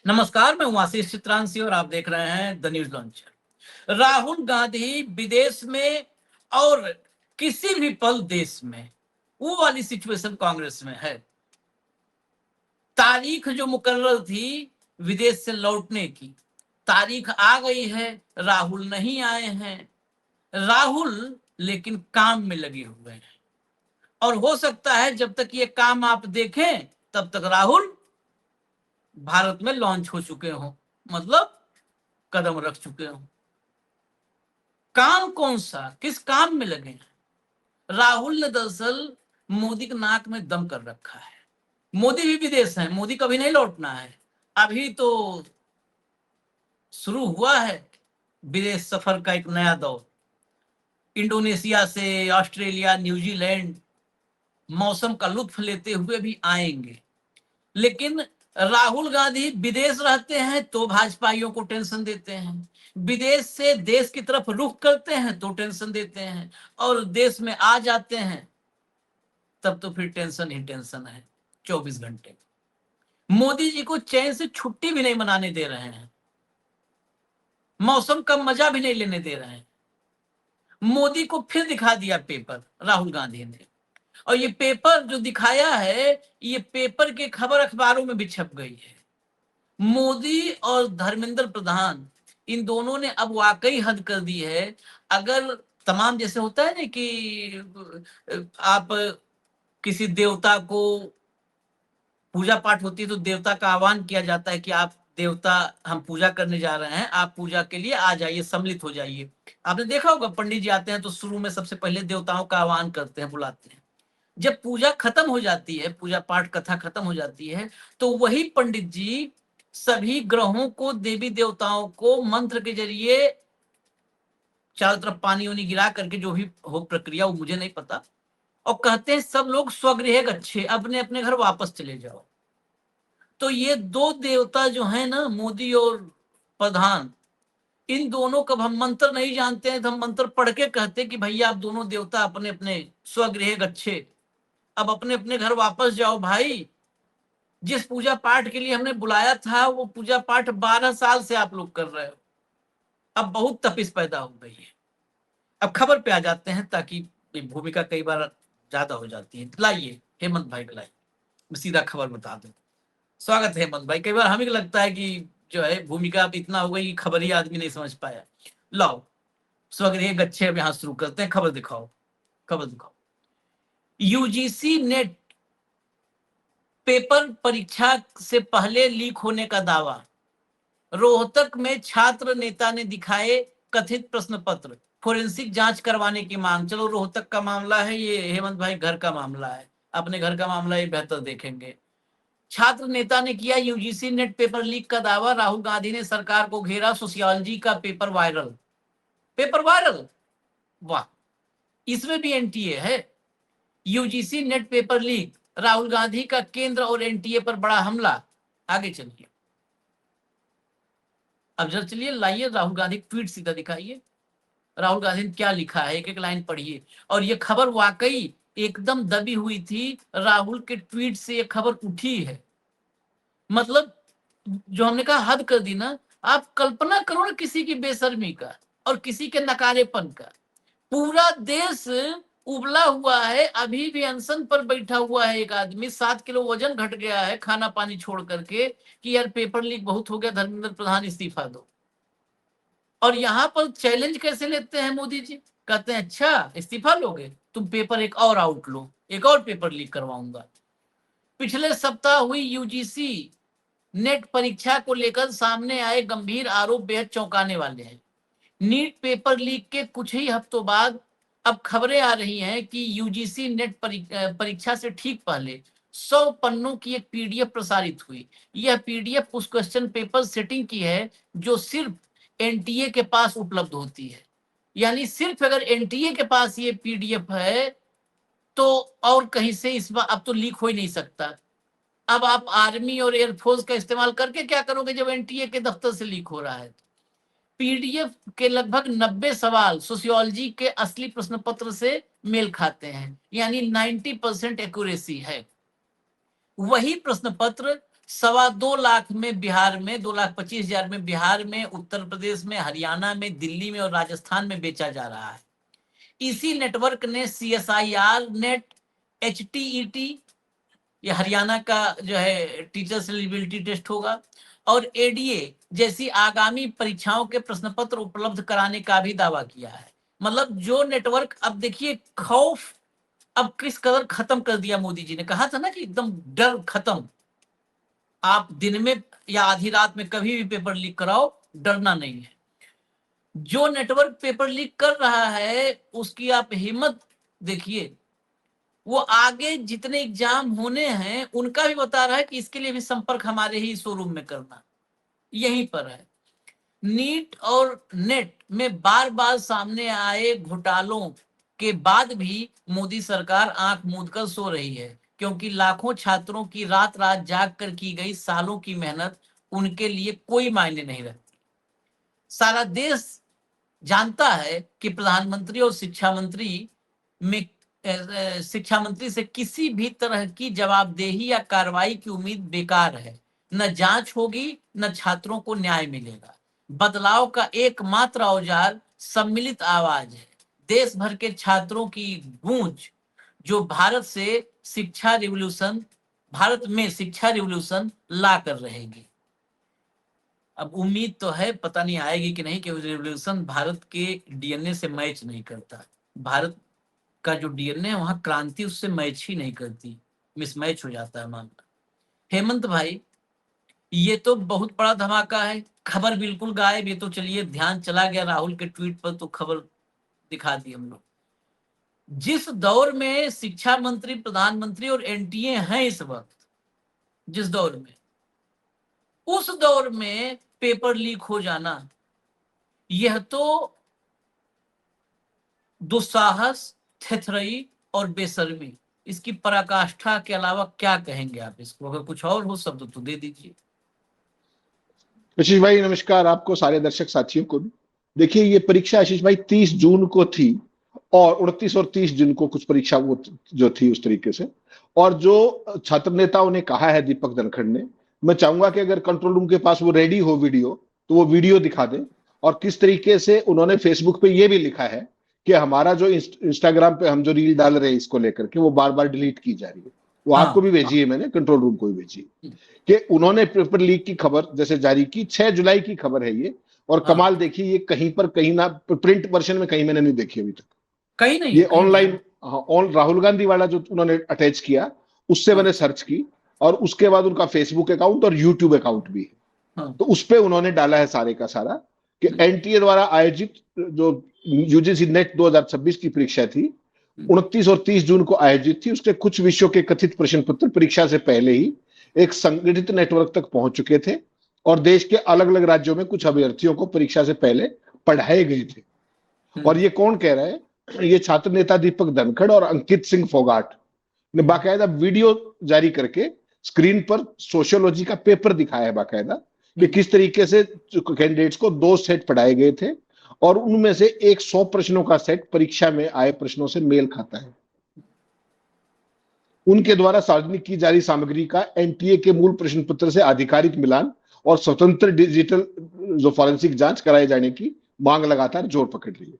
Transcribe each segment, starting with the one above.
नमस्कार, मैं हूं आशीष चित्रांशी और आप देख रहे हैं the news launcher. Rahul Gandhi विदेश में और किसी भी पल देश में, वो वाली सिचुएशन कांग्रेस में है। तारीख जो मुकर्रर थी विदेश से लौटने की, तारीख आ गई है। राहुल नहीं आए हैं। राहुल लेकिन काम में लगे हुए हैं और हो सकता है जब तक ये काम आप देखें तब तक राहुल भारत में लॉन्च हो चुके हों, मतलब कदम रख चुके हों। काम कौन सा, किस काम में लगे हैं? राहुल ने दरअसल मोदी के नाक में दम कर रखा है। मोदी भी विदेश है, मोदी कभी नहीं लौटना है। अभी तो शुरू हुआ है विदेश सफर का एक नया दौर। इंडोनेशिया से ऑस्ट्रेलिया, न्यूजीलैंड मौसम का लुत्फ लेते हुए भी आएंगे। लेकिन राहुल गांधी विदेश रहते हैं तो भाजपाइयों को टेंशन देते हैं, विदेश से देश की तरफ रुख करते हैं तो टेंशन देते हैं, और देश में आ जाते हैं तब तो फिर टेंशन ही टेंशन है 24 घंटे। मोदी जी को चैन से छुट्टी भी नहीं मनाने दे रहे हैं, मौसम का मजा भी नहीं लेने दे रहे हैं। मोदी को फिर दिखा दिया पेपर राहुल गांधी ने, और ये पेपर जो दिखाया है, ये पेपर की खबर अखबारों में भी छप गई है। मोदी और धर्मेंद्र प्रधान, इन दोनों ने अब वाकई हद कर दी है। अगर तमाम जैसे होता है ना कि आप किसी देवता को, पूजा पाठ होती है तो देवता का आह्वान किया जाता है कि आप देवता, हम पूजा करने जा रहे हैं, आप पूजा के लिए आ जाइए, सम्मिलित हो जाइए। आपने देखा होगा पंडित जी आते हैं तो शुरू में सबसे पहले देवताओं का आह्वान करते हैं, बुलाते हैं। जब पूजा खत्म हो जाती है, पूजा पाठ कथा खत्म हो जाती है, तो वही पंडित जी सभी ग्रहों को, देवी देवताओं को मंत्र के जरिए चारों तरफ पानी वानी गिरा करके, जो भी हो प्रक्रिया वो मुझे नहीं पता, और कहते हैं सब लोग स्वगृह गच्छे, अपने अपने घर वापस चले जाओ। तो ये दो देवता जो है ना, मोदी और प्रधान, इन दोनों का हम मंत्र नहीं जानते हैं तो हम मंत्र पढ़ के कहते कि भैया आप दोनों देवता अपने अपने स्वगृह गच्छे, अब अपने अपने घर वापस जाओ भाई। जिस पूजा पाठ के लिए हमने बुलाया था वो पूजा पाठ 12 साल से आप लोग कर रहे हो, अब बहुत तपिश पैदा हो गई है। अब खबर पे आ जाते हैं ताकि भूमिका कई बार ज्यादा हो जाती है। लाइए हेमंत भाई को लाइए, मैं सीधा खबर बता दूं। स्वागत है हेमंत भाई। कई बार हमें लगता है कि जो है भूमिका अब इतना हो गई कि खबर ही आदमी नहीं समझ पाया। लाओ स्वगृह गच्छे, अब यहां शुरू करते हैं। खबर दिखाओ, खबर दिखाओ। यूजीसी नेट पेपर परीक्षा से पहले लीक होने का दावा। रोहतक में छात्र नेता ने दिखाए कथित प्रश्न पत्र, फोरेंसिक जांच करवाने की मांग। चलो रोहतक का मामला है ये, हेमंत भाई घर का मामला है, अपने घर का मामला ये बेहतर देखेंगे। छात्र नेता ने किया यूजीसी नेट पेपर लीक का दावा। राहुल गांधी ने सरकार को घेरा, सोशियोलॉजी का पेपर वायरल। पेपर वायरल, वाह, इसमें भी एनटीए है। UGC net paper leak, Rahul Gandhi का केंद्र और एनटीए पर बड़ा हमला। आगे चलिए, अब जरा चलिए लाइए राहुल गांधी ट्वीट सीधा दिखाइए। राहुल गांधी ने क्या लिखा है, एक एक लाइन पढ़िए। और ये खबर वाकई एकदम दबी हुई थी, राहुल के ट्वीट से ये खबर उठी है। मतलब जो हमने कहा हद कर दी ना। आप कल्पना करो ना किसी की बेशर्मी का और किसी के नकारेपन का। पूरा देश उबला हुआ है, अभी भी अनशन पर बैठा हुआ है एक आदमी, 7 किलो वजन घट गया है खाना पानी छोड़ करके, कि यार पेपर लीक बहुत हो गया, धर्मेंद्र प्रधान इस्तीफा दो। और यहां पर चैलेंज कैसे लेते हैं मोदी जी, कहते हैं अच्छा इस्तीफा लोगे, तुम पेपर एक और आउट लो, एक और पेपर लीक करवाऊंगा। पिछले सप्ताह हुई यूजीसी नेट परीक्षा को लेकर सामने आए गंभीर आरोप बेहद चौंकाने वाले हैं। नीट पेपर लीक के कुछ ही हफ्तों बाद अब खबरें आ रही हैं कि यूजीसी नेट परीक्षा से ठीक पहले 100 पन्नों की एक पीडीएफ प्रसारित हुई। यह पीडीएफ उस क्वेश्चन पेपर सेटिंग की है जो सिर्फ एनटीए के पास उपलब्ध होती है। यानी सिर्फ अगर एनटीए के पास ये पीडीएफ है तो और कहीं से इस बार अब तो लीक हो ही नहीं सकता। अब आप आर्मी और एयरफोर्स का इस्तेमाल करके क्या करोगे जब एनटीए के दफ्तर से लीक हो रहा है? पीडीएफ के लगभग 90 सवाल सोशियोलॉजी के असली प्रश्न पत्र से मेल खाते हैं, यानी 90% एक्यूरेसी है। वही प्रश्न पत्र 2.25 लाख में बिहार में, 2,25,000 में बिहार में, उत्तर प्रदेश में, हरियाणा में, दिल्ली में और राजस्थान में बेचा जा रहा है। इसी नेटवर्क ने CSIR नेट, HTET, ये हरियाणा का जो है टीचर्स एलिजिबिलिटी टेस्ट होगा, और ADA जैसी आगामी परीक्षाओं के प्रश्न पत्र उपलब्ध कराने का भी दावा किया है। मतलब जो नेटवर्क, अब देखिए खौफ अब किस कदर खत्म कर दिया मोदी जी ने। कहा था ना कि एकदम डर खत्म, आप दिन में या आधी रात में कभी भी पेपर लीक कराओ, डरना नहीं है। जो नेटवर्क पेपर लीक कर रहा है उसकी आप हिम्मत देखिए, वो आगे जितने एग्जाम होने हैं उनका भी बता रहा है कि इसके लिए भी संपर्क हमारे ही शोरूम में करना, यहीं पर है। नीट और नेट में बार बार सामने आए घोटालों के बाद भी मोदी सरकार आंख मूंद कर सो रही है, क्योंकि लाखों छात्रों की रात रात जाग कर की गई सालों की मेहनत उनके लिए कोई मायने नहीं रखती। सारा देश जानता है कि प्रधानमंत्री और शिक्षा मंत्री में शिक्षा मंत्री से किसी भी तरह की जवाबदेही या कार्रवाई की उम्मीद बेकार है। न जांच होगी, न छात्रों को न्याय मिलेगा। बदलाव का एकमात्र औजार सम्मिलित आवाज है, देश भर के छात्रों की गूंज, जो भारत में शिक्षा रिवॉल्यूशन ला कर रहेगी। अब उम्मीद तो है, पता नहीं आएगी कि नहीं, कि रिवॉल्यूशन भारत के DNA से मैच नहीं करता। भारत का जो DNA है वहां क्रांति उससे मैच ही नहीं करती, मिसमैच हो जाता है मामला। हेमंत भाई, ये तो बहुत बड़ा धमाका है, खबर बिल्कुल गायब। ये तो चलिए ध्यान चला गया राहुल के ट्वीट पर, तो खबर दिखा दी हम लोग। जिस दौर में शिक्षा मंत्री, प्रधानमंत्री और NTA हैं इस वक्त, जिस दौर में, उस दौर में पेपर लीक हो जाना, यह तो दुस्साहस, थेथरई और बेशर्मी, इसकी पराकाष्ठा के अलावा क्या कहेंगे आप इसको? अगर कुछ और हो शब्द तो दे दीजिए। आशीष भाई नमस्कार, आपको, सारे दर्शक साथियों को भी। देखिए, ये परीक्षा आशीष भाई 30 जून को थी, और 29 और 30 जून को कुछ परीक्षा वो जो थी उस तरीके से। और जो छात्र नेताओं ने कहा है, दीपक धनखड़ ने, मैं चाहूंगा कि अगर कंट्रोल रूम के पास वो रेडी हो वीडियो, तो वो वीडियो दिखा दे। और किस तरीके से उन्होंने फेसबुक पे ये भी लिखा है कि हमारा जो इंस्टाग्राम पे हम जो रील डाल रहे हैं इसको लेकर के, वो बार बार डिलीट की जा रही है। वो आपको भी भेजी है मैंने, कंट्रोल रूम को भी भेजी है, कि उन्होंने पेपर लीक की खबर जैसे जारी की। 6 जुलाई की खबर है ये। और कमाल देखिए, ये कहीं पर कहीं ना, प्रिंट वर्जन में कहीं मैंने नहीं देखी अभी तक, कहीं नहीं, ये ऑनलाइन। राहुल गांधी वाला जो उन्होंने अटैच किया, उससे मैंने सर्च की, और उसके बाद उनका फेसबुक अकाउंट और यूट्यूब अकाउंट भी है। तो उस पर उन्होंने डाला है सारे का सारा, कि NTA द्वारा आयोजित जो UGC नेट 2026 की परीक्षा थी, 29 और 30 जून को आयोजित थी, उसके कुछ विषयों के कथित प्रश्न पत्र परीक्षा से पहले ही एक संगठित नेटवर्क तक पहुंच चुके थे, और देश के अलग अलग राज्यों में कुछ अभ्यर्थियों को परीक्षा से पहले पढ़ाए गए थे। और ये कौन कह रहा है? ये छात्र नेता दीपक धनखड़ और अंकित सिंह फोगाट ने बाकायदा वीडियो जारी करके स्क्रीन पर सोशियोलॉजी का पेपर दिखाया है बाकायदा, कि किस तरीके से कैंडिडेट्स को 2 सेट पढ़ाए गए थे, और उनमें से एक 100 प्रश्नों का सेट परीक्षा में आए प्रश्नों से मेल खाता है। उनके द्वारा सार्वजनिक की जा रही सामग्री का NTA के मूल प्रश्न पत्र से आधिकारिक मिलान और स्वतंत्र डिजिटल जो फॉरेंसिक जांच कराए जाने की मांग लगातार जोर पकड़ रही है।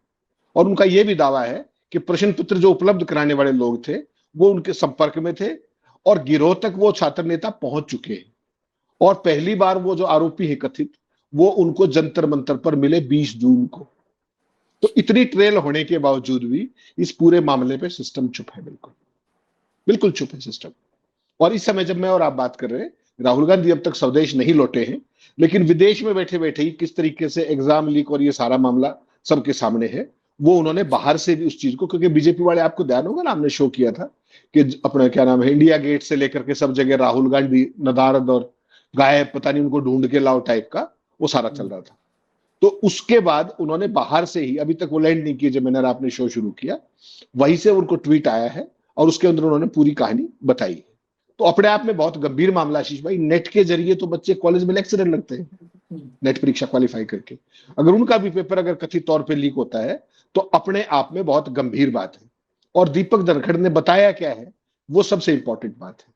और उनका यह भी दावा है कि प्रश्न पत्र जो उपलब्ध कराने वाले लोग थे, वो उनके संपर्क में थे, और गिरोह तक वो छात्र नेता पहुंच चुके हैं। और पहली बार वो जो आरोपी है कथित, वो उनको जंतर मंतर पर मिले 20 जून को। तो इतनी ट्रेल होने के बावजूद भी इस पूरे मामले पे सिस्टम चुप है, बिल्कुल बिल्कुल चुप है सिस्टम। और इस समय जब मैं और आप बात कर रहे हैं, राहुल गांधी अब तक स्वदेश नहीं लौटे हैं, लेकिन विदेश में बैठे बैठे ही किस तरीके से एग्जाम लीक और ये सारा मामला सबके सामने है, वो उन्होंने बाहर से भी उस चीज को, क्योंकि बीजेपी वाले, आपको ध्यान होगा ना, हमने शो किया था कि अपना क्या नाम है, इंडिया गेट से लेकर के सब जगह राहुल गांधी नदारद और गायब, पता नहीं उनको ढूंढ के लाओ टाइप का वो सारा चल रहा था। तो उसके बाद उन्होंने बाहर से ही, अभी तक वो लैंड नहीं किए, जब मैंने आपने शो शुरू किया वहीं से उनको ट्वीट आया है, और उसके अंदर उन्होंने पूरी कहानी बताई है। तो अपने आप में बहुत गंभीर मामला आशीष भाई। नेट के जरिए तो बच्चे कॉलेज में लेक्चरर लगते हैं, नेट परीक्षा क्वालिफाई करके। अगर उनका भी पेपर अगर कथित तौर पे लीक होता है, तो अपने आप में बहुत गंभीर बात है। और दीपक धनखड़ ने बताया क्या है, वो सबसे इंपॉर्टेंट बात है।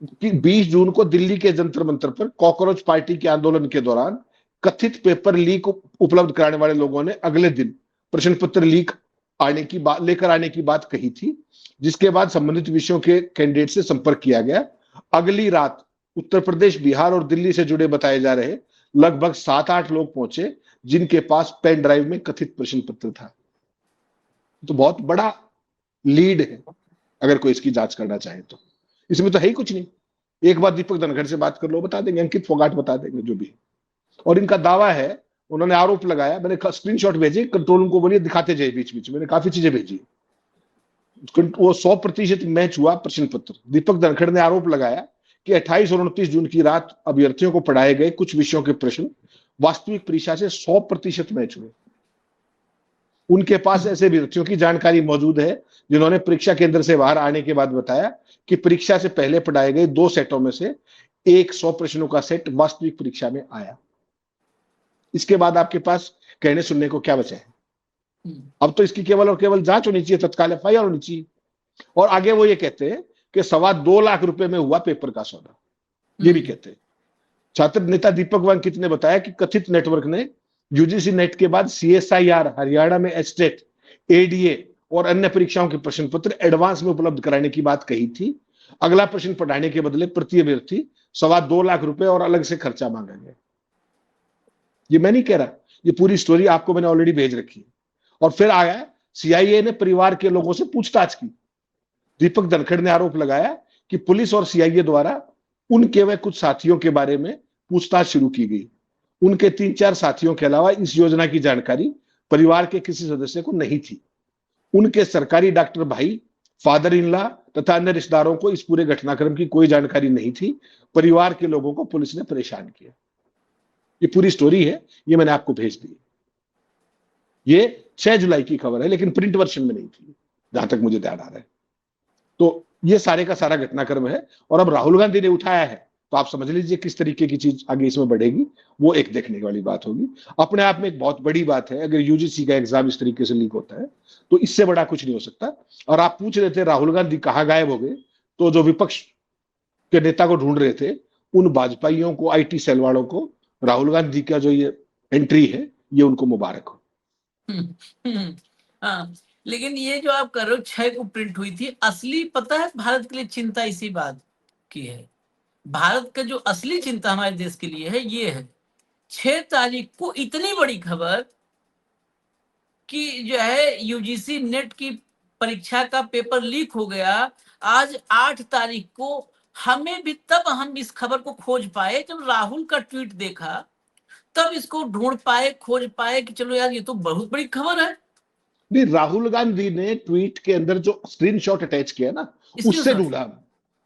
कि 20 जून को दिल्ली के जंतर मंतर पर कॉकरोच पार्टी के आंदोलन के दौरान कथित पेपर लीक उपलब्ध कराने वाले लोगों ने अगले दिन प्रश्न पत्र लीक लेकर आने की बात कही थी, जिसके बाद संबंधित विषयों के कैंडिडेट से संपर्क किया गया। अगली रात उत्तर प्रदेश, बिहार और दिल्ली से जुड़े बताए जा रहे लगभग 7-8 लोग पहुंचे, जिनके पास पेन ड्राइव में कथित प्रश्न पत्र था। तो बहुत बड़ा लीड है अगर कोई इसकी जांच करना चाहे तो। इसमें तो है ही कुछ नहीं। एक बार दीपक धनखड़ से बात कर लो, बता देंगे, अंकित फोगाट बता देंगे जो भी। और इनका दावा है, उन्होंने आरोप लगाया, मैंने स्क्रीनशॉट भेजे, कंट्रोल रूम को बोलिए दिखाते जाए बीच बीच, मैंने काफी चीजें भेजी। वो 100% मैच हुआ प्रश्न पत्र। दीपक धनखड़ ने आरोप लगाया कि 28 और 29 जून की रात अभ्यर्थियों को पढ़ाए गए कुछ विषयों के प्रश्न वास्तविक परीक्षा से 100% मैच हुए। उनके पास ऐसे अभ्यर्थियों की जानकारी मौजूद है जिन्होंने परीक्षा केंद्र से बाहर आने के बाद बताया कि परीक्षा से पहले पढ़ाए गए 2 सेटों में से एक 100 प्रश्नों का सेट वास्तविक परीक्षा में आया। इसके बाद आपके पास कहने सुनने को क्या बचा है? अब तो इसकी केवल और केवल जांच होनी चाहिए, तत्काल एफआईआर होनी चाहिए। और आगे वो ये कहते हैं कि 2.25 लाख रुपए में हुआ पेपर का सौदा, ये भी कहते हैं। छात्र नेता दीपक वांकित ने बताया कि कथित नेटवर्क ने यूजीसी नेट के बाद सीएसआईआर, हरियाणा में एचटेट, एडीए और अन्य परीक्षाओं के प्रश्न पत्र एडवांस में उपलब्ध कराने की बात कही थी। अगला प्रश्न पढ़ाने के बदले प्रति अभ्यर्थी 2.25 लाख रुपए और अलग से खर्चा मांगा गया। ये मैं नहीं कह रहा, ये पूरी स्टोरी आपको मैंने ऑलरेडी भेज रखी है। और फिर आया, सीआईए ने परिवार के लोगों से पूछताछ की। दीपक धनखड़ ने आरोप लगाया कि पुलिस और सीआईए द्वारा उनके व कुछ साथियों के बारे में पूछताछ शुरू की गई। उनके 3-4 साथियों के अलावा इस योजना की जानकारी परिवार के किसी सदस्य को नहीं थी। उनके सरकारी डॉक्टर भाई, फादर इन लॉ तथा अन्य रिश्तेदारों को इस पूरे घटनाक्रम की कोई जानकारी नहीं थी। परिवार के लोगों को पुलिस ने परेशान किया। ये पूरी स्टोरी है, ये मैंने आपको भेज दी। ये 6 जुलाई की खबर है, लेकिन प्रिंट वर्जन में नहीं थी, जहां तक मुझे ध्यान आ रहा है। तो ये सारे का सारा घटनाक्रम है। और अब राहुल गांधी ने उठाया है, तो आप समझ लीजिए किस तरीके की चीज आगे इसमें बढ़ेगी, वो एक देखने वाली बात होगी। अपने आप में एक बहुत बड़ी बात है, अगर यूजीसी का एग्जाम इस तरीके से लीक होता है तो इससे बड़ा कुछ नहीं हो सकता। और आप पूछ रहे थे राहुल गांधी कहाँ गायब हो गए, तो जो विपक्ष के नेता को ढूंढ रहे थे, उन भाजपाइयों को, आईटी सेल वालों को राहुल गांधी का जो ये एंट्री है, ये उनको मुबारक हो। हाँ, लेकिन ये जो आप कर रहे हो 6 को प्रिंट हुई थी, असली पता है भारत के लिए चिंता इसी बात की है। भारत का जो असली चिंता हमारे देश के लिए है, ये है 6 तारीख को इतनी बड़ी खबर कि जो है यूजीसी नेट की परीक्षा का पेपर लीक हो गया। आज 8 तारीख को हमें भी, तब हम इस खबर को खोज पाए जब राहुल का ट्वीट देखा, तब इसको ढूंढ पाए, खोज पाए कि चलो यार ये तो बहुत बड़ी खबर है। नहीं, राहुल गांधी ने ट्वीट के अंदर जो स्क्रीनशॉट अटैच किया ना, उससे ढूंढा,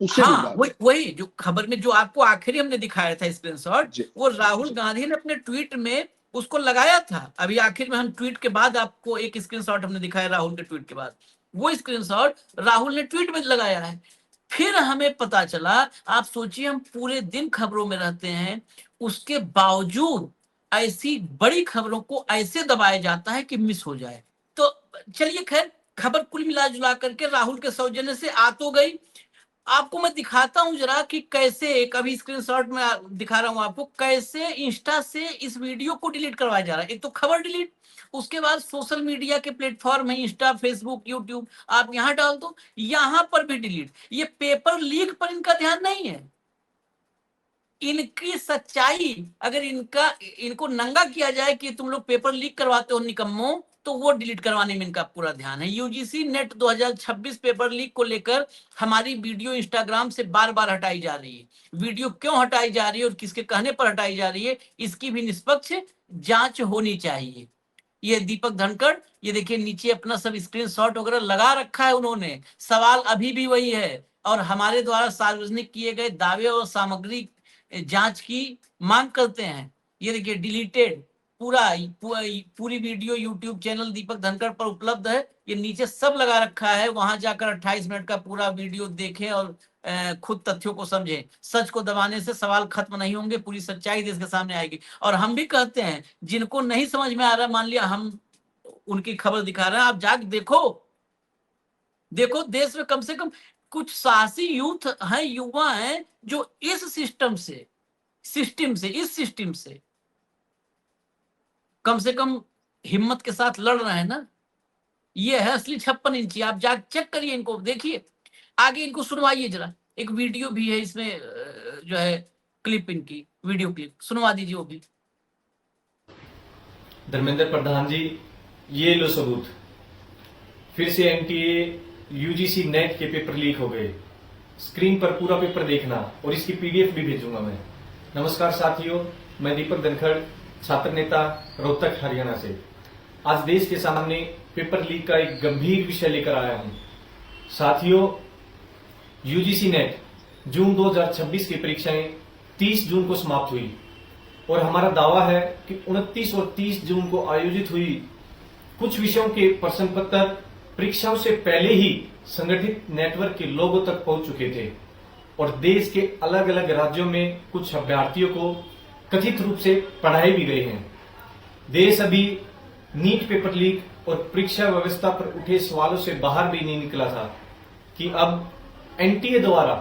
उससे ढूंढा। हाँ, वही जो खबर में जो आपको आखिरी हमने दिखाया था स्क्रीनशॉट, वो राहुल गांधी ने अपने ट्वीट में उसको लगाया था। अभी आखिर में हम ट्वीट के बाद आपको एक स्क्रीनशॉट हमने दिखाया, राहुल के ट्वीट के बाद वो स्क्रीनशॉट राहुल ने ट्वीट में लगाया है। फिर हमें पता चला, आप सोचिए हम पूरे दिन खबरों में रहते हैं, उसके बावजूद ऐसी बड़ी खबरों को ऐसे दबाया जाता है कि मिस हो जाए। तो चलिए खैर, खबर कुल मिला जुला करके राहुल के सौजन्य से आ तो गई। आपको मैं दिखाता हूं जरा कि कैसे, कभी स्क्रीनशॉट में दिखा रहा हूं आपको, कैसे इंस्टा से इस वीडियो को डिलीट करवाया जा रहा है। एक तो खबर डिलीट, उसके बाद सोशल मीडिया के प्लेटफॉर्म है, इंस्टा, फेसबुक, यूट्यूब, आप यहां डाल दो, यहां पर भी डिलीट। ये पेपर लीक पर इनका ध्यान नहीं है। इनकी सच्चाई अगर इनको नंगा किया जाए कि तुम लोग पेपर लीक करवाते हो निकम्मो, तो वो डिलीट करवाने में इनका पूरा ध्यान है। यूजीसी नेट 2026 पेपर लीक को लेकर हमारी वीडियो इंस्टाग्राम से बार बार हटाई जा रही है। वीडियो क्यों हटाई जा रही है और किसके कहने पर हटाई जा रही है, इसकी भी निष्पक्ष जांच होनी चाहिए। ये दीपक धनखड़, ये देखिए नीचे अपना सब स्क्रीनशॉट वगैरह लगा रखा है उन्होंने। सवाल अभी भी वही है और हमारे द्वारा सार्वजनिक किए गए दावे और सामग्री जांच की मांग करते हैं। ये देखिए डिलीटेड, पूरी वीडियो यूट्यूब चैनल दीपक धनखड़ पर उपलब्ध है। ये नीचे सब लगा रखा है, वहां जाकर 28 मिनट का पूरा वीडियो देखें और खुद तथ्यों को समझें। सच को दबाने से सवाल खत्म नहीं होंगे, पूरी सच्चाई देश के सामने आएगी। और हम भी कहते हैं, जिनको नहीं समझ में आ रहा, मान लिया हम उनकी खबर दिखा रहे हैं, आप जाके देखो, देश में कम से कम कुछ साहसी यूथ हैं, युवा हैं, जो इस सिस्टम से इस सिस्टम से कम से कम हिम्मत के साथ लड़ रहे हैं ना। ये है असली 56 इंची। आप जा चेक करिए, इनको देखिए, आगे इनको सुनवाइए जरा। एक वीडियो भी है इसमें, जो है क्लिप, इनकी वीडियो क्लिप सुनवा दीजिए वो भी। धर्मेंद्र प्रधान जी, ये लो सबूत। फिर से एनटीए यूजीसी नेट के पेपर लीक हो गए। स्क्रीन पर पूरा पेपर देखना और इसकी पीडीएफ भी भेजूंगा मैं। नमस्कार साथियों, मैं दीपक धनखड़, छात्र नेता, रोहतक, हरियाणा से। आज देश के सामने पेपर लीक का एक गंभीर विषय लेकर आया हूं। साथियों, यूजीसी नेट जून 2026 की परीक्षाएं 30 जून को समाप्त हुई और हमारा दावा है कि 29 और 30 जून को आयोजित हुई कुछ विषयों के प्रश्न पत्र परीक्षाओं से पहले ही संगठित नेटवर्क के लोगों तक पहुंच चुके थे और देश के अलग अलग राज्यों में कुछ अभ्यर्थियों को कथित रूप से पढ़ाए भी गए हैं। देश अभी नीट पेपर लीक और परीक्षा व्यवस्था पर उठे सवालों से बाहर भी नहीं निकला था कि अब एनटीए द्वारा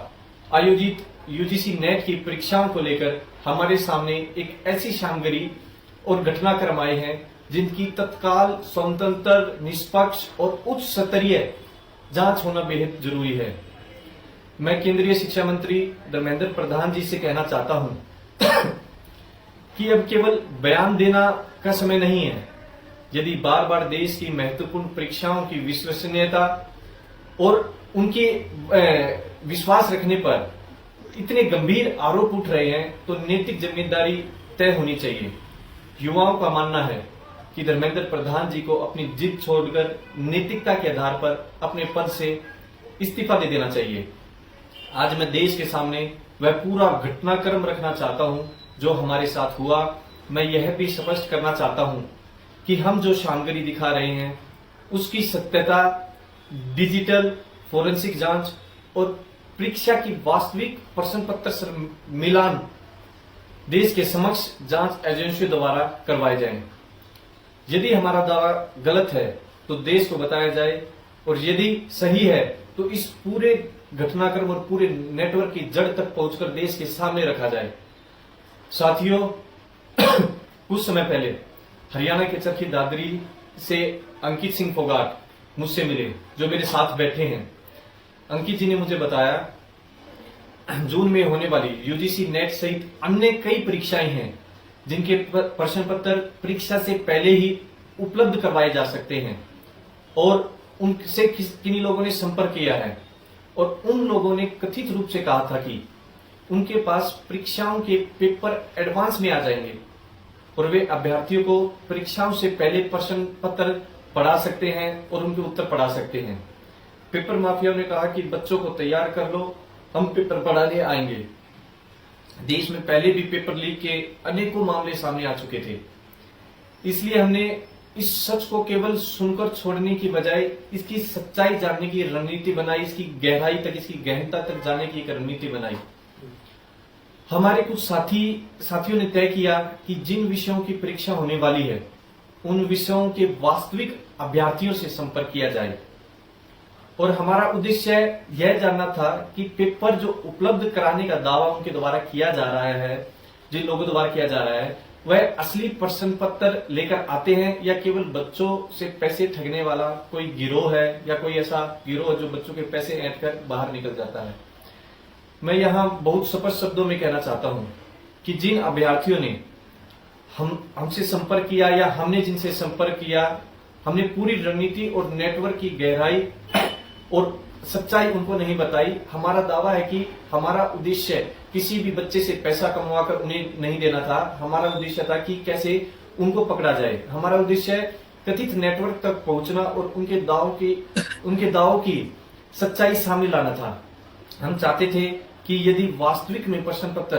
आयोजित यूजीसी नेट की परीक्षाओं को लेकर हमारे सामने एक ऐसी सामग्री और घटनाक्रम आए हैं जिनकी तत्काल, स्वतंत्र, निष्पक्ष और उच्च स्तरीय जांच होना बेहद जरूरी है। मैं केंद्रीय शिक्षा मंत्री धर्मेंद्र प्रधान जी से कहना चाहता हूं कि अब केवल बयान देना का समय नहीं है। यदि बार बार देश की महत्वपूर्ण परीक्षाओं की विश्वसनीयता और उनके विश्वास रखने पर इतने गंभीर आरोप उठ रहे हैं तो नैतिक जिम्मेदारी तय होनी चाहिए। युवाओं का मानना है कि धर्मेंद्र प्रधान जी को अपनी जिद छोड़कर नैतिकता के आधार पर अपने पद से इस्तीफा दे देना चाहिए। आज मैं देश के सामने वह पूरा घटनाक्रम रखना चाहता हूं जो हमारे साथ हुआ। मैं यह भी स्पष्ट करना चाहता हूं कि हम जो सामग्री दिखा रहे हैं उसकी सत्यता, डिजिटल फोरेंसिक जांच और परीक्षा की वास्तविक प्रश्न पत्र से मिलान देश के समक्ष जांच एजेंसियों द्वारा करवाए जाएं। यदि हमारा दावा गलत है तो देश को बताया जाए और यदि सही है तो इस पूरे घटनाक्रम और पूरे नेटवर्क की जड़ तक पहुंचकर देश के सामने रखा जाए। साथियों, कुछ समय पहले हरियाणा के चरखी दादरी से अंकित सिंह फोगाट मुझसे मिले, जो मेरे साथ बैठे हैं। अंकित जी ने मुझे बताया जून में होने वाली यूजीसी नेट सहित अन्य कई परीक्षाएं हैं जिनके प्रश्न पत्र परीक्षा से पहले ही उपलब्ध करवाए जा सकते हैं और उनसे किन्हीं लोगों ने संपर्क किया है और उन लोगों ने कथित रूप से कहा था कि उनके पास परीक्षाओं के पेपर एडवांस में आ जाएंगे और वे अभ्यर्थियों को परीक्षाओं से पहले प्रश्न पत्र पढ़ा सकते हैं और उनके उत्तर पढ़ा सकते हैं। पेपर माफिया ने कहा कि बच्चों को तैयार कर लो, हम पेपर पढ़ाने आएंगे। देश में पहले भी पेपर लीक के अनेकों मामले सामने आ चुके थे, इसलिए हमने इस सच को केवल सुनकर छोड़ने की बजाय इसकी सच्चाई जानने की रणनीति बनाई, इसकी गहराई तक, इसकी गहनता तक जानने की एक रणनीति बनाई। हमारे कुछ साथियों ने तय किया कि जिन विषयों की परीक्षा होने वाली है उन विषयों के वास्तविक अभ्यर्थियों से संपर्क किया जाए और हमारा उद्देश्य यह जानना था कि पेपर जो उपलब्ध कराने का दावा उनके द्वारा किया जा रहा है, जिन लोगों द्वारा किया जा रहा है, वह असली प्रश्न पत्र लेकर आते हैं या केवल बच्चों से पैसे ठगने वाला कोई गिरोह है या कोई ऐसा गिरोह जो बच्चों के पैसे ऐंठ कर बाहर निकल जाता है। मैं यहां बहुत स्पष्ट शब्दों में कहना चाहता हूं कि जिन अभ्यर्थियों ने हमसे संपर्क किया या हमने जिनसे संपर्क किया, हमने पूरी रणनीति और नेटवर्क की गहराई और सच्चाई उनको नहीं बताई। हमारा दावा है कि हमारा उद्देश्य किसी भी बच्चे से पैसा कमवाकर उन्हें नहीं देना था। हमारा उद्देश्य था कि कैसे उनको पकड़ा जाए। हमारा उद्देश्य कथित नेटवर्क तक पहुंचना और उनके दावों की सच्चाई सामने लाना था। हम चाहते थे कि यदि वास्तविक में प्रश्न पत्र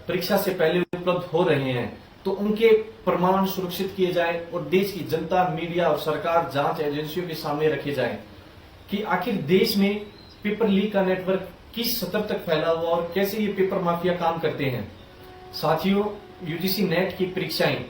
परीक्षा से पहले उपलब्ध हो रहे हैं तो उनके प्रमाण सुरक्षित किए जाएं और देश की जनता, मीडिया और सरकार, जांच एजेंसियों के सामने रखे जाएं कि आखिर देश में पेपर लीक का नेटवर्क किस स्तर तक फैला हुआ और कैसे ये पेपर माफिया काम करते हैं। साथियों, यूजीसी नेट की परीक्षाएं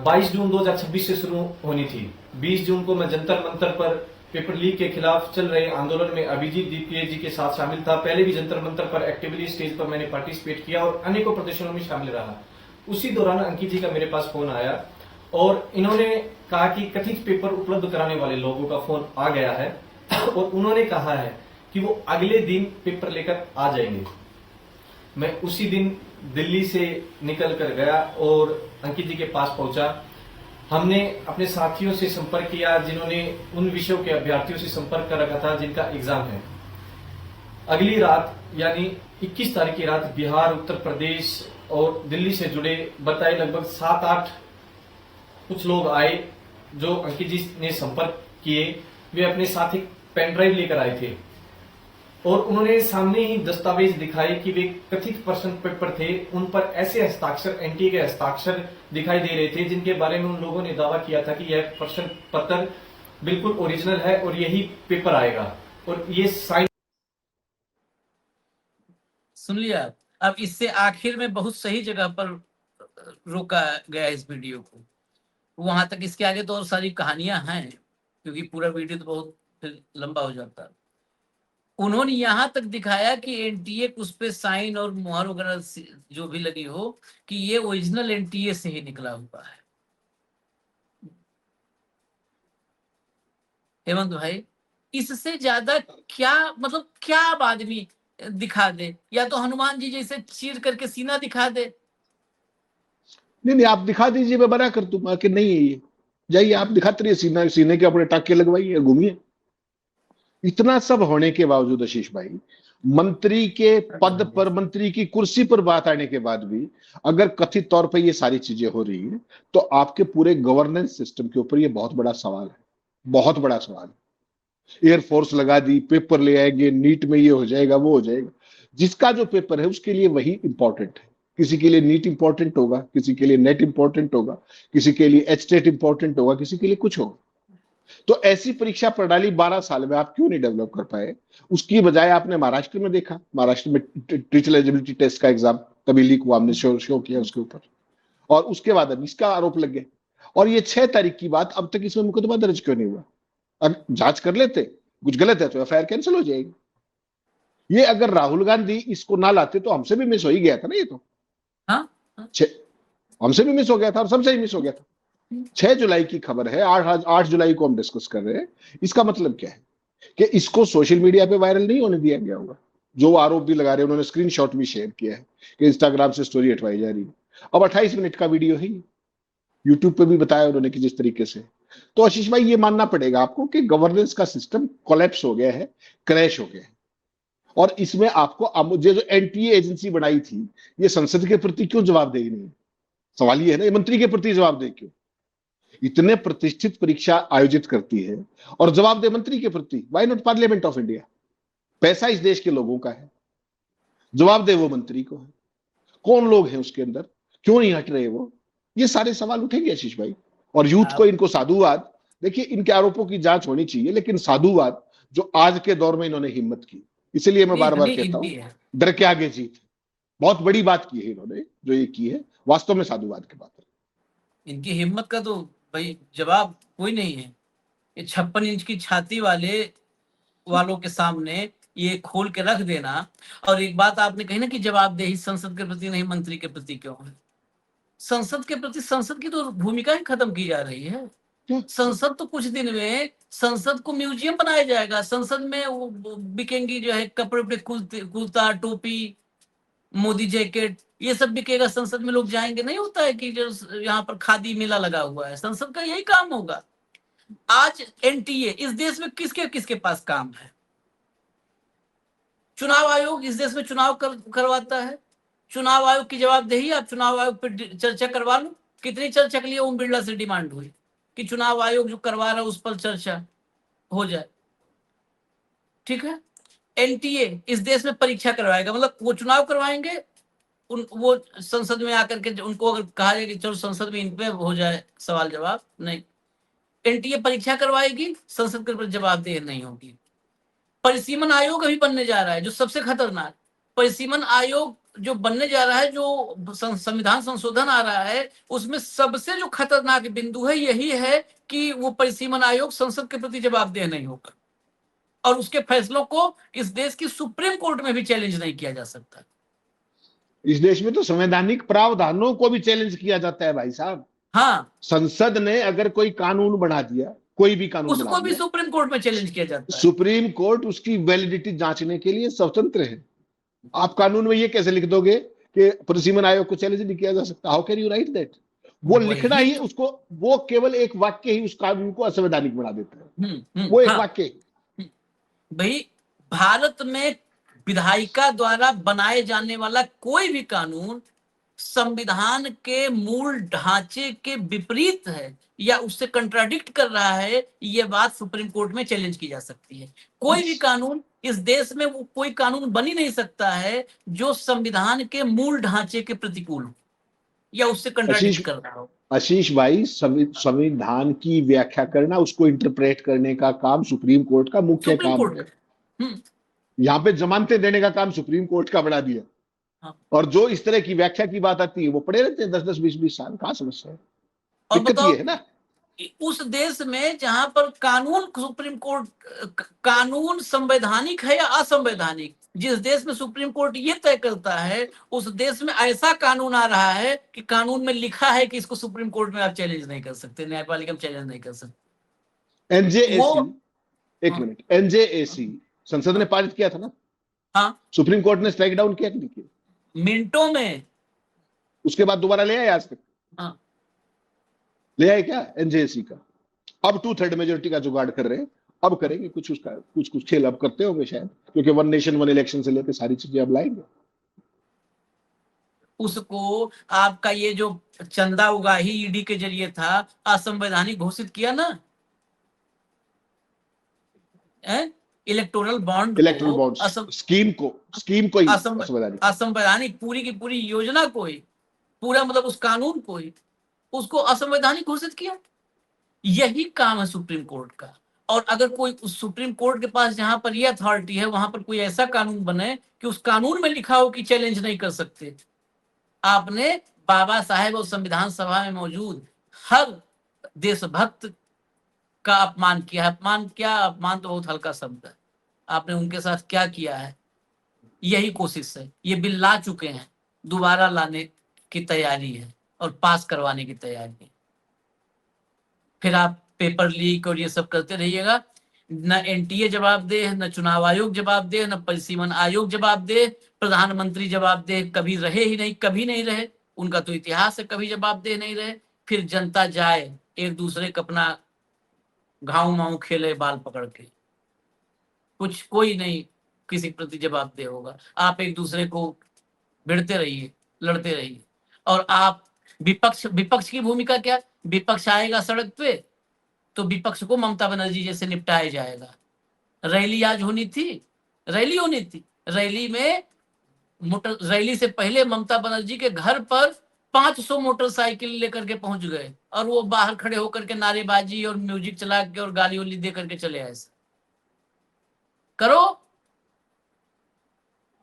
22 जून 2026 से शुरू होनी थी। 20 जून को मैं जंतर मंतर पर पेपर लीक के खिलाफ चल रहे आंदोलन में अभिजीत दीपिया जी के साथ शामिल था। पहले भी जंतर मंतर पर एक्टिवली स्टेज पर मैंने पार्टिसिपेट किया और अनेकों प्रदर्शनों में शामिल रहा। उसी दौरान अंकित जी का मेरे पास फोन आया और इन्होंने कहा कि कथित पेपर उपलब्ध कराने वाले लोगों का फोन आ गया है और उन्होंने कहा है कि वो अगले दिन पेपर लेकर आ जाएंगे। मैं उसी दिन दिल्ली से निकल कर गया और अंकित जी के पास पहुंचा। हमने अपने साथियों से संपर्क किया जिन्होंने उन विषयों के अभ्यर्थियों से संपर्क कर रखा था जिनका एग्जाम है। अगली रात यानी 21 तारीख की रात बिहार, उत्तर प्रदेश और दिल्ली से जुड़े बताए लगभग 7-8 कुछ लोग आए जो अंकित जी ने संपर्क किए। वे अपने साथ एक पेन ड्राइव लेकर आए थे और उन्होंने सामने ही दस्तावेज दिखाए कि वे कथित प्रश्न पेपर थे। उन पर ऐसे हस्ताक्षर, एनटीए के हस्ताक्षर दिखाई दे रहे थे जिनके बारे में उन लोगों ने दावा किया था कि यह प्रश्न पत्र बिल्कुल ओरिजिनल है और यही पेपर आएगा और ये साइन। सुन लिया। अब इससे आखिर में बहुत सही जगह पर रोका गया इस वीडियो को, वहां तक। इसके आगे तो और सारी कहानियां हैं क्योंकि पूरा वीडियो तो बहुत फिर लंबा हो जाता है। उन्होंने यहां तक दिखाया कि एनटीए उस पे साइन और मुहर वगैरह जो भी लगी हो कि ये ओरिजिनल एनटीए से ही निकला हुआ है। हेमंत भाई, इससे ज्यादा क्या मतलब क्या अब आदमी दिखा दे? या तो हनुमान जी जैसे चीर करके सीना दिखा दे। नहीं, आप दिखा दीजिए, मैं बना कर दूंगा कि नहीं है ये। जाइए आप दिखाते रहिए, सीने के अपने टाके लगवाइए, घूमिए। इतना सब होने के बावजूद आशीष भाई, मंत्री के पद पर, मंत्री की कुर्सी पर बात आने के बाद भी अगर कथित तौर पर ये सारी चीजें हो रही है तो आपके पूरे गवर्नेंस सिस्टम के ऊपर ये बहुत बड़ा सवाल है, बहुत बड़ा सवाल है। एयरफोर्स लगा दी, पेपर ले आएंगे, नीट में ये हो जाएगा, वो हो जाएगा। जिसका जो पेपर है उसके लिए वही इंपॉर्टेंट है। किसी के लिए नीट इंपॉर्टेंट होगा, किसी के लिए नेट इंपॉर्टेंट होगा, किसी के लिए एचटेट इंपॉर्टेंट होगा, किसी के लिए कुछ होगा। तो ऐसी परीक्षा प्रणाली 12 साल में आप क्यों नहीं डेवलप कर पाए? उसकी बजाय आपने महाराष्ट्र में देखा, महाराष्ट्र में टीचर एलिजिबिलिटी टेस्ट का एग्जाम तभी लीक हुआ, हमने शो किया उसके ऊपर, और उसके बाद अब इसका आरोप लग गया। और ये 6 तारीख की बात, अब तक इसमें मुकदमा दर्ज क्यों नहीं हुआ? अब जांच कर लेते, कुछ गलत है तो एफआईआर कैंसिल हो जाएगी। ये अगर राहुल गांधी इसको ना लाते तो हमसे भी मिस हो ही गया था ना ये तो। हाँ, हमसे भी मिस हो गया था और सबसे ही मिस हो गया था। 6 जुलाई की खबर है, 8 जुलाई को हम डिस्कस कर रहे हैं। इसका मतलब क्या है कि इसको सोशल मीडिया पे वायरल नहीं होने दिया गया होगा। जो आरोप भी लगा रहे हैं, उन्होंने स्क्रीनशॉट भी शेयर किया है कि इंस्टाग्राम से स्टोरी हटवाई जा रही है। अब 28 मिनट का वीडियो है, यूट्यूब पे भी बताया उन्होंने कि जिस तरीके से। तो आशीष भाई, ये मानना पड़ेगा आपको कि गवर्नेंस का सिस्टम कोलैप्स हो गया है, क्रैश हो गया है। और इसमें आपको जो एनटीए एजेंसी बनाई थी, ये संसद के प्रति क्यों जवाबदेही नहीं? सवाल ये है ना, ये मंत्री के प्रति जवाबदेही क्यों? इतने प्रतिष्ठित परीक्षा आयोजित करती है और जवाबदेह मंत्री के प्रति। Why not parliament of India? पैसा इस देश के लोगों का है, जवाबदेह वो मंत्री को है। कौन लोग हैं उसके अंदर, क्यों नहीं हट रहे वो? ये सारे सवाल उठेंगे आशीष भाई। और यूथ को, इनको साधुवाद, देखिए इनके आरोपों की जांच होनी चाहिए, लेकिन साधुवाद जो आज के दौर में इन्होंने हिम्मत की, इसलिए मैं बार बार कहता हूं, डर के आगे जीत। बहुत बड़ी बात की है इन्होंने, जो ये की है वास्तव में साधुवाद की बात है। इनकी हिम्मत का तो भाई जवाब कोई नहीं है। ये 56 इंच की छाती वालों के सामने ये खोल के रख देना। और एक बात आपने कही ना कि जवाबदेही संसद के प्रति नहीं, मंत्री के प्रति क्यों है? संसद के प्रति संसद की तो भूमिका ही खत्म की जा रही है। संसद तो कुछ दिन में संसद को म्यूजियम बनाया जाएगा। संसद में वो बिकेंगी जो है कपड़े, कुर्ता, टोपी, मोदी जैकेट, ये सब बिकेगा। संसद में लोग जाएंगे। नहीं होता है कि जो यहाँ पर खादी मेला लगा हुआ है, संसद का यही काम होगा। आज एनटीए इस देश में किसके किसके पास काम है? चुनाव आयोग इस देश में चुनाव करवाता है। चुनाव आयोग की जवाबदेही, आप चुनाव आयोग पर चर्चा करवा लो। कितनी चर्चा के लिए ओम बिरला से डिमांड हुई कि चुनाव आयोग जो करवा रहा है उस पर चर्चा हो जाए। ठीक है, एनटीए इस देश में परीक्षा करवाएगा, मतलब वो चुनाव करवाएंगे, वो संसद में आकर के उनको अगर कहा जाए कि चलो संसद में इन पे हो जाए सवाल जवाब, नहीं, एनटीए परीक्षा करवाएगी, संसद के ऊपर जवाबदेही नहीं होगी। परिसीमन आयोग अभी बनने जा रहा है जो सबसे खतरनाक। परिसीमन आयोग जो बनने जा रहा है, जो संविधान संशोधन आ रहा है, उसमें सबसे जो खतरनाक बिंदु है यही है कि वो परिसीमन आयोग संसद के प्रति जवाबदेह नहीं होगा और उसके फैसलों को इस देश की सुप्रीम कोर्ट में भी चैलेंज नहीं किया जा सकता। इस देश में तो संवैधानिक प्रावधानों को भी चैलेंज किया जाता है भाई साहब। हाँ, संसद ने अगर कोई कानून बना दिया, कोई भी कानून बना उसको भी दिया, सुप्रीम कोर्ट में चैलेंज किया जाता है। सुप्रीम कोर्ट उसकी वैलिडिटी जांचने के लिए स्वतंत्र है। आप कानून में ये कैसे लिख दोगे कि परिसीमन आयोग को चैलेंज नहीं किया जा सकता? How can you right that? वो लिखना ही उसको, वो केवल एक वाक्य ही उस कानून को असंवैधानिक बना देता है। वो एक वाक्य। भाई, भारत में विधायिका द्वारा बनाए जाने वाला कोई भी कानून संविधान के मूल ढांचे के विपरीत है या उससे कंट्राडिक्ट कर रहा है, ये बात सुप्रीम कोर्ट में चैलेंज की जा सकती है। कोई भी कानून इस देश में, वो कोई कानून बन ही नहीं सकता है जो संविधान के मूल ढांचे के प्रतिकूल हो या उससे कंट्राडिक्ट कर रहा हो। आशीष भाई, संविधान की व्याख्या करना, उसको इंटरप्रेट करने का काम सुप्रीम कोर्ट का मुख्य काम है। यहाँ पे जमानतें देने का काम सुप्रीम कोर्ट का बढ़ा दिया। हाँ। और जो इस तरह की व्याख्या की बात आती है वो पड़े रहते हैं 10-10, 20-20 साल। कहाँ समस्या है? और बताओ, ये है ना, उस देश में जहां पर कानून, सुप्रीम कोर्ट, कानून संवैधानिक है या असंवैधानिक, जिस देश में सुप्रीम कोर्ट ये तय करता है, उस देश में ऐसा कानून आ रहा है कि कानून में लिखा है कि इसको सुप्रीम कोर्ट में आप चैलेंज नहीं कर सकते, न्यायपालिका में चैलेंज नहीं कर सकते। एनजेएसी, एक मिनट, एनजेएसी संसद ने पारित किया था ना? हाँ। सुप्रीम कोर्ट ने स्ट्राइक डाउन किया कि नहीं किया? मिनटों में। उसके बाद दोबारा ले आए आज तक? हाँ। ले आए क्या एनजेएसी का? अब 2/3 मेजोरिटी का जुगाड़ कर रहे हैं, अब करेंगे कुछ, उसका कुछ खेल अब करते होंगे शायद, क्योंकि 1 नेशन 1 इलेक्शन से लेकर सारी चीजें अब लाएंगे। उसको आपका ये जो चंदा उगाही ईडी के जरिए था, असंवैधानिक घोषित किया ना, इलेक्टोरल बॉन्ड स्कीम को ही असंवैधानिक, पूरी की पूरी योजना को ही, पूरा मतलब उस कानून को ही, उसको असंवैधानिक घोषित किया। यही काम है सुप्रीम कोर्ट का। और अगर कोई उस सुप्रीम कोर्ट के पास जहां पर यह अथॉरिटी है, वहां पर कोई ऐसा कानून बने कि उस कानून में लिखा हो कि चैलेंज नहीं कर सकते, आपने बाबा साहेब और संविधान सभा में मौजूद हर देशभक्त का अपमान किया। अपमान क्या, अपमान तो बहुत हल्का शब्द है। आपने उनके साथ क्या किया है? यही कोशिश है। ये बिल ला चुके हैं, दोबारा लाने की तैयारी है और पास करवाने की तैयारी है। फिर आप पेपर लीक और ये सब करते रहिएगा। न एनटीए जवाब दे, न चुनाव आयोग जवाब दे, न परिसीमन आयोग जवाब दे, प्रधानमंत्री जवाब दे कभी रहे ही नहीं, कभी नहीं रहे। उनका तो इतिहास है, कभी जवाब दे नहीं रहे। फिर जनता जाए एक दूसरे का अपना घाव माऊ खेले बाल पकड़ के, कुछ कोई नहीं किसी के प्रति जवाबदेह होगा। आप एक दूसरे को भिड़ते रहिए, लड़ते रहिए। और आप विपक्ष की भूमिका क्या? विपक्ष आएगा सड़क पे तो विपक्ष को ममता बनर्जी जैसे निपटाया जाएगा। रैली आज होनी थी, रैली में रैली से पहले ममता बनर्जी के घर पर 500 मोटरसाइकिल लेकर के पहुंच गए और वो बाहर खड़े होकर के नारेबाजी और म्यूजिक चला के और गाली उली दे करके चले आए। करो,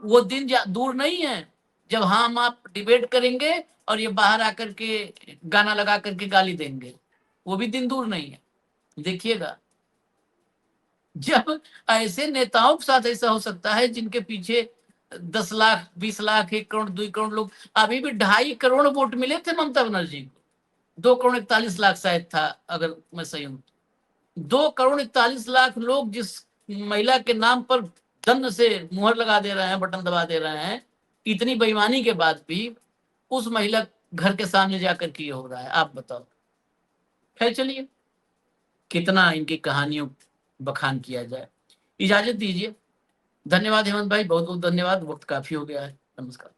वो दिन दूर नहीं है जब हम आप डिबेट करेंगे और ये बाहर आकर के गाना लगा करके गाली देंगे। वो भी दिन दूर नहीं है, देखिएगा। जब ऐसे नेताओं के साथ ऐसा हो सकता है जिनके पीछे 10 लाख, 20 लाख, 1 करोड़, 2 करोड़ लोग, अभी भी 2.5 करोड़ वोट मिले थे ममता बनर्जी को। 2 करोड़ 41 लाख शायद था, अगर मैं सही हूं। 2 करोड़ 41 लाख लोग जिस महिला के नाम पर दंड से मुहर लगा दे रहे हैं, बटन दबा दे रहे हैं, इतनी बेईमानी के बाद भी उस महिला घर के सामने जाकर के ये हो रहा है। आप बताओ। खैर चलिए, कितना इनकी कहानियों बखान किया जाए। इजाजत दीजिए। धन्यवाद हेमंत भाई, बहुत बहुत धन्यवाद। वक्त काफी हो गया है। नमस्कार।